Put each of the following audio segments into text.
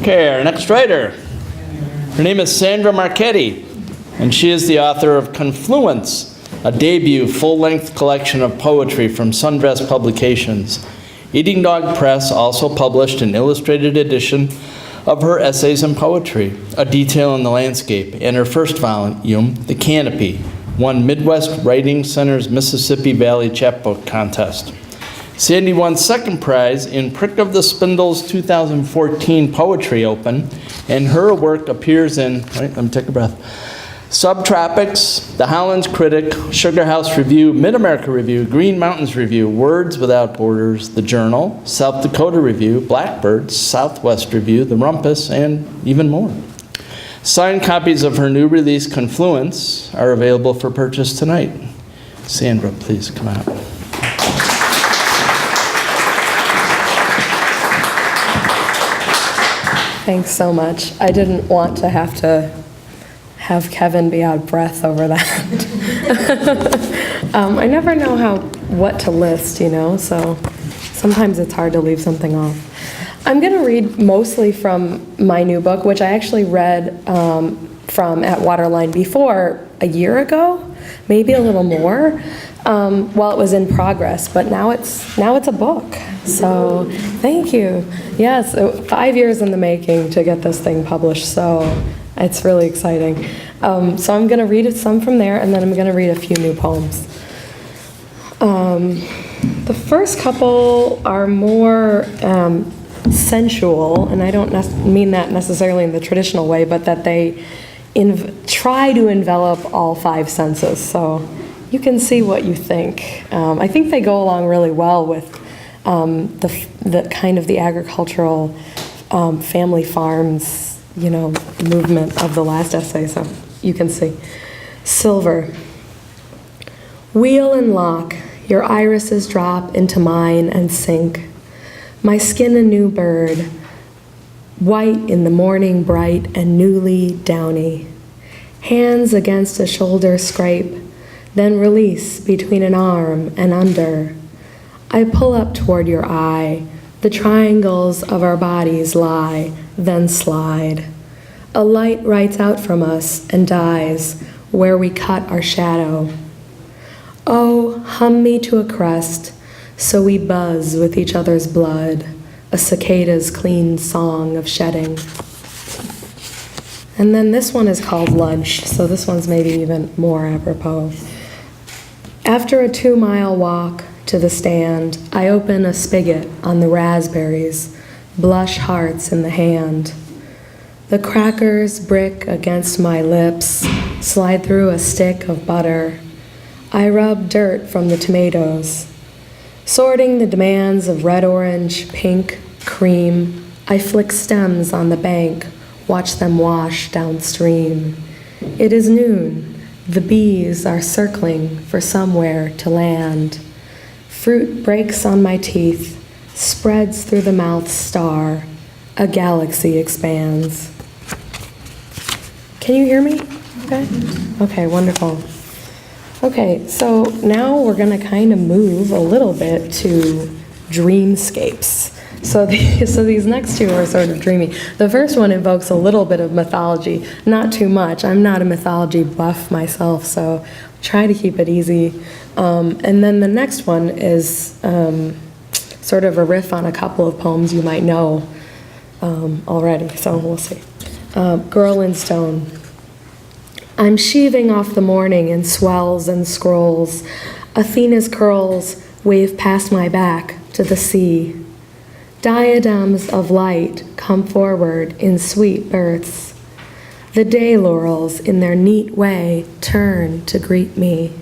Okay, our next writer. Her name is Sandra Marchetti, and she is the author of Confluence, a debut full-length collection of poetry from Sundress Publications. Eating Dog Press also published an illustrated edition of her essays and poetry, A Detail in the Landscape, and her first volume, The Canopy, won Midwest Writing Center's Mississippi Valley Chapbook Contest. Sandy won second prize in Prick of the Spindle's 2014 Poetry Open, and her work appears in, let me take a breath, Subtropics, The Hollands Critic, Sugar House Review, Mid-America Review, Green Mountains Review, Words Without Borders, The Journal, South Dakota Review, Blackbird, Southwest Review, The Rumpus, and even more. Signed copies of her new release, Confluence, are available for purchase tonight. Sandra, please come out. Thanks so much. I didn't want to have Kevin be out of breath over that. I never know what to list, so sometimes it's hard to leave something off. I'm going to read mostly from my new book, which I actually read from at Waterline before a year ago, maybe a little more, while it was in progress. But now it's a book. So thank you. Yes, 5 years in the making to get this thing published. So it's really exciting. So I'm going to read some from there, and then I'm going to read a few new poems. The first couple are more sensual, and I don't mean that necessarily in the traditional way, but that they try to envelop all five senses. So you can see what you think. I think they go along really well with the kind of the agricultural family farms, movement of the last essay. So you can see. Silver. Wheel and lock, your irises drop into mine and sink. My skin a new bird, white in the morning bright and newly downy. Hands against a shoulder scrape, then release between an arm and under. I pull up toward your eye, the triangles of our bodies lie, then slide. A light writes out from us and dies where we cut our shadow. Oh, hum me to a crest, so we buzz with each other's blood, a cicada's clean song of shedding. And then this one is called Lunch, so this one's maybe even more apropos. After a 2-mile walk to the stand, I open a spigot on the raspberries, blush hearts in the hand. The crackers brick against my lips, slide through a stick of butter. I rub dirt from the tomatoes. Sorting the demands of red, orange, pink, cream, I flick stems on the bank, watch them wash downstream. It is noon. The bees are circling for somewhere to land. Fruit breaks on my teeth, spreads through the mouth's star. A galaxy expands. Can you hear me? Okay. Okay, wonderful. Okay, so now we're going to kind of move a little bit to dreamscapes. So these next two are sort of dreamy. The first one invokes a little bit of mythology, not too much. I'm not a mythology buff myself, so try to keep it easy. And then the next one is sort of a riff on a couple of poems you might know already, so we'll see. Girl in Stone. I'm sheaving off the morning in swells and scrolls. Athena's curls wave past my back to the sea. Diadems of light come forward in sweet births. The day laurels in their neat way turn to greet me.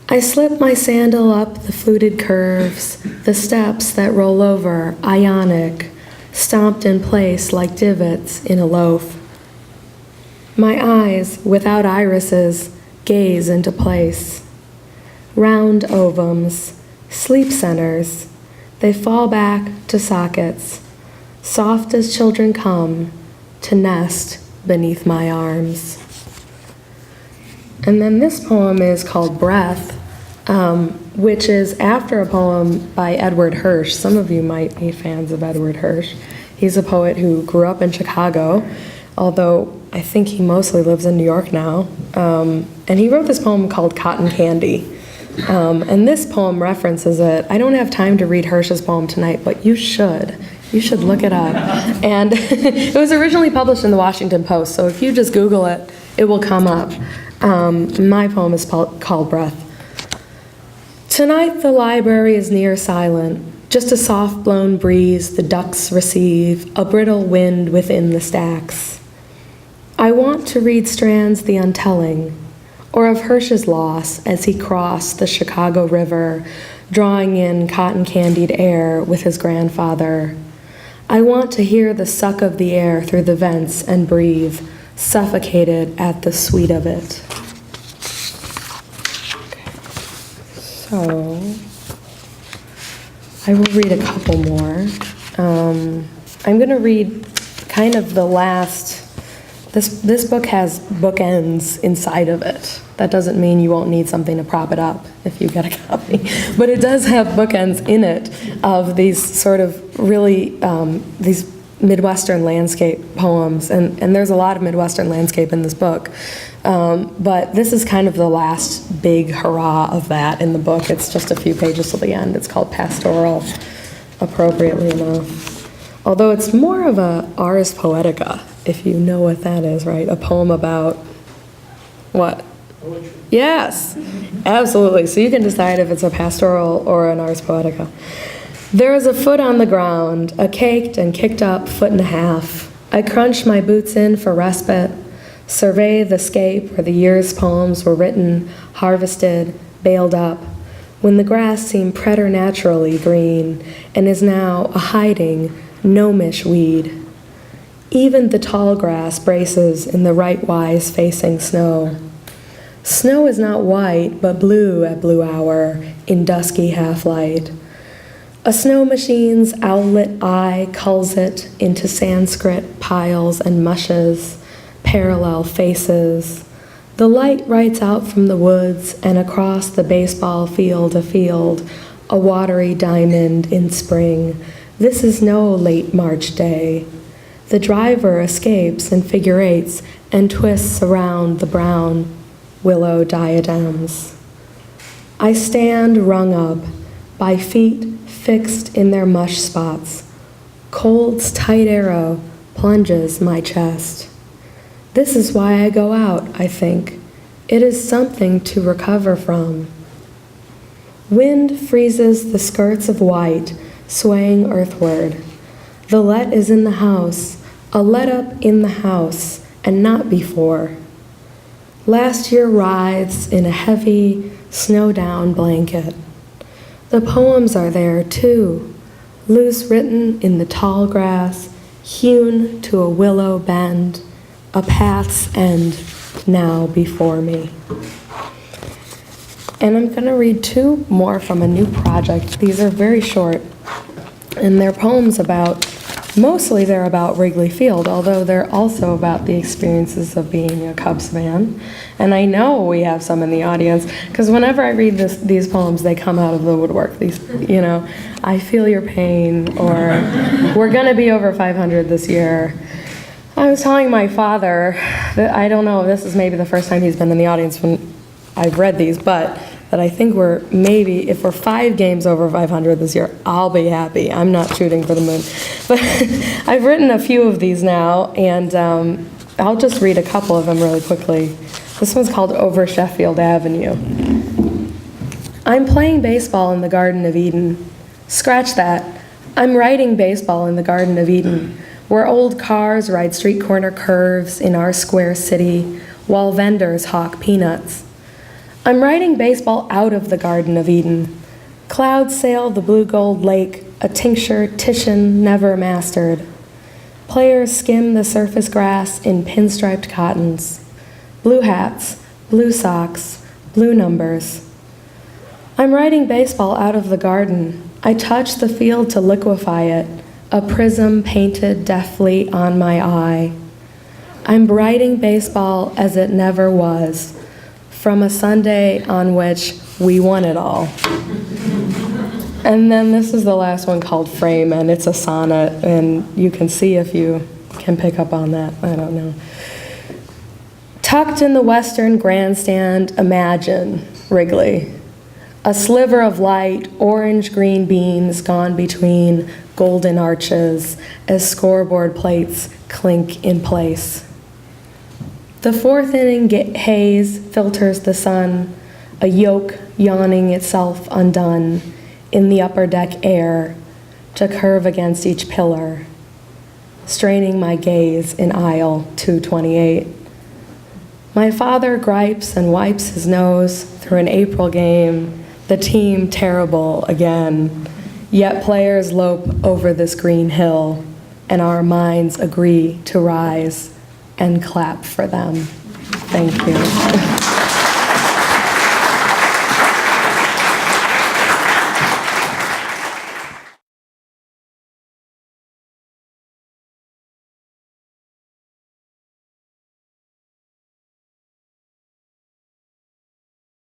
I slip my sandal up the fluted curves, the steps that roll over, ionic, stomped in place like divots in a loaf. My eyes, without irises, gaze into place. Round ovums, sleep centers, they fall back to sockets, soft as children come to nest beneath my arms. And then this poem is called Breath, which is after a poem by Edward Hirsch. Some of you might be fans of Edward Hirsch. He's a poet who grew up in Chicago, although I think he mostly lives in New York now. And he wrote this poem called Cotton Candy. And this poem references it. I don't have time to read Hirsch's poem tonight, but you should. You should look it up. And it was originally published in the Washington Post, so if you just Google it, it will come up. My poem is called Breath. Tonight the library is near silent, just a soft-blown breeze the ducks receive, a brittle wind within the stacks. I want to read Strand's The Untelling, or of Hirsch's loss as he crossed the Chicago River, drawing in cotton-candied air with his grandfather. I want to hear the suck of the air through the vents and breathe, suffocated at the sweet of it. So, I will read a couple more. I'm going to read kind of the last. This book has bookends inside of it. That doesn't mean you won't need something to prop it up if you get a copy. But it does have bookends in it of these sort of really, these Midwestern landscape poems. And there's a lot of Midwestern landscape in this book. But this is kind of the last big hurrah of that in the book. It's just a few pages to the end. It's called Pastoral, appropriately enough. Although it's more of a Ars Poetica, if you know what that is, right? A poem about what? Poetry. Yes, absolutely. So you can decide if it's a pastoral or an Ars Poetica. There is a foot on the ground, a caked and kicked up foot and a half. I crunch my boots in for respite, survey the scape where the year's poems were written, harvested, baled up, when the grass seemed preternaturally green and is now a hiding, gnomish weed. Even the tall grass braces in the right-wise facing snow. Snow is not white, but blue at blue hour, in dusky half-light. A snow machine's owlet eye culls it into Sanskrit piles and mushes, parallel faces. The light writes out from the woods and across the baseball field a field, a watery diamond in spring. This is no late March day. The driver escapes in figure eights and twists around the brown willow diadems. I stand wrung up, by feet fixed in their mush spots. Cold's tight arrow plunges my chest. This is why I go out, I think. It is something to recover from. Wind freezes the skirts of white, swaying earthward. The let is in the house, a let up in the house, and not before. Last year writhes in a heavy, snow-down blanket. The poems are there, too, loose written in the tall grass, hewn to a willow bend, a path's end now before me. And I'm going to read two more from a new project. These are very short, and they're poems about, mostly they're about Wrigley Field, although they're also about the experiences of being a Cubs fan. And I know we have some in the audience, because whenever I read these poems, they come out of the woodwork. These, you know, I feel your pain, or we're going to be over 500 this year. I was telling my father that, I don't know, this is maybe the first time he's been in the audience when I've read these, but that I think we're maybe, if we're 5 games over 500 this year, I'll be happy. I'm not shooting for the moon. But I've written a few of these now, and I'll just read a couple of them really quickly. This one's called Over Sheffield Avenue. I'm playing baseball in the Garden of Eden. Scratch that. I'm writing baseball in the Garden of Eden, where old cars ride street corner curves in our square city, while vendors hawk peanuts. I'm writing baseball out of the Garden of Eden. Clouds sail the blue-gold lake, a tincture Titian never mastered. Players skim the surface grass in pinstriped cottons. Blue hats, blue socks, blue numbers. I'm writing baseball out of the garden. I touch the field to liquefy it, a prism painted deftly on my eye. I'm writing baseball as it never was, from a Sunday on which we won it all. And then this is the last one called Frame, and it's a sonnet, and you can see if you can pick up on that. I don't know. Tucked in the western grandstand, imagine, Wrigley. A sliver of light, orange-green beams gone between golden arches as scoreboard plates clink in place. The fourth inning haze filters the sun, a yoke yawning itself undone in the upper deck air to curve against each pillar, straining my gaze in aisle 228. My father gripes and wipes his nose through an April game, the team terrible again, yet players lope over this green hill, and our minds agree to rise and clap for them. Thank you.